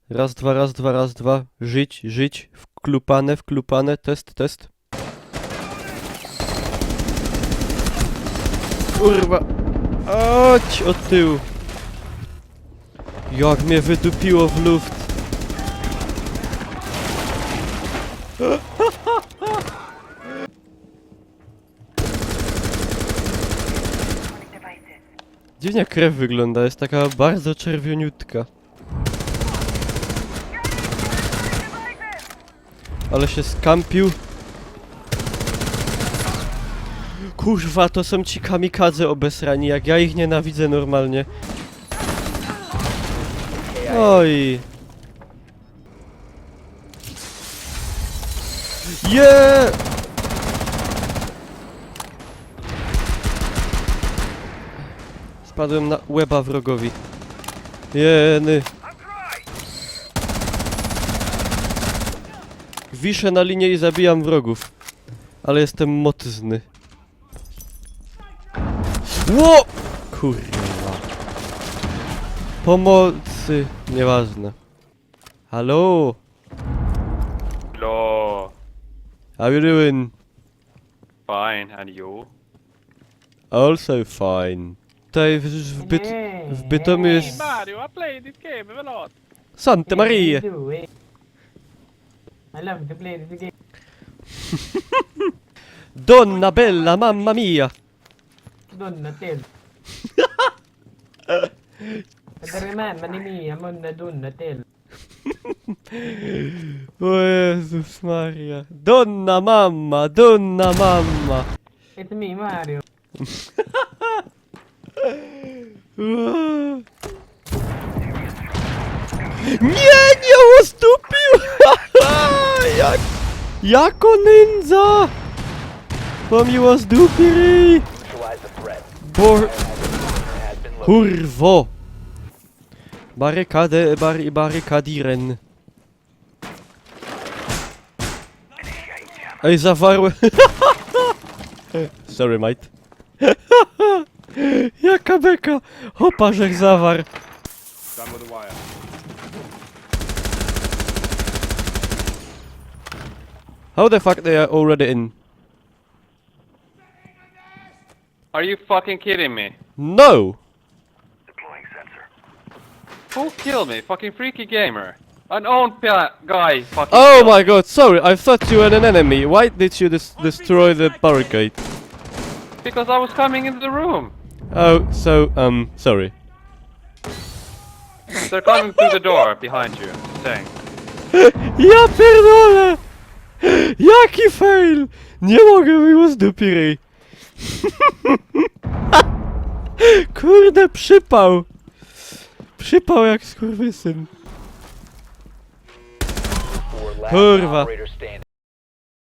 Raz, dwa, raz, dwa, raz, dwa. Żyć, żyć. Wklupane. Test. Kurwa. Chodź od tyłu. Jak mnie wydupiło w luft. Dziwnie krew wygląda, jest taka bardzo czerwioniutka. Ale się skampił. Kurwa, to są ci kamikadze obesrani, jak ja ich nienawidzę normalnie. Oj. Yeah! Spadłem na łeba wrogowi. Jeny. Wiszę na linie i zabijam wrogów. Ale jestem mocny. Ło! Kurwa. Pomocy. Nieważne. Halo? Hello. How you doing? Fine, and you? Also fine. Tutaj w Bytomiu jest... Mario, I played this game a lot. Santa Maria! I love to play this game. Donna bella, mamma mia! Donnatel. Man, manimi, amonna Donnatel. O Jezus Maria. Donna mamma, donna mamma. It's me, Mario. Nie ustupił! Jako ninja! Pomiło z dupy ryj! Kurwo! Barykadiren. Ej, zawarłem... Sorry, mate. Jaka beka! Hopa, żech zawarł. Done with the wire. How the fuck they are already in? Are you fucking kidding me? No! Who killed me? Fucking freaky gamer. An own guy fucking Oh killed my god, sorry, I thought you were an enemy. Why did you destroy the barricade? Because I was coming into the room. Oh, so, sorry. They're coming through the door behind you. Saying. Ja pierdolę! Jaki fail! Nie mogę, miło z dupy ryj. Kurde, przypał! Przypał jak skurwysyn. Kurwa.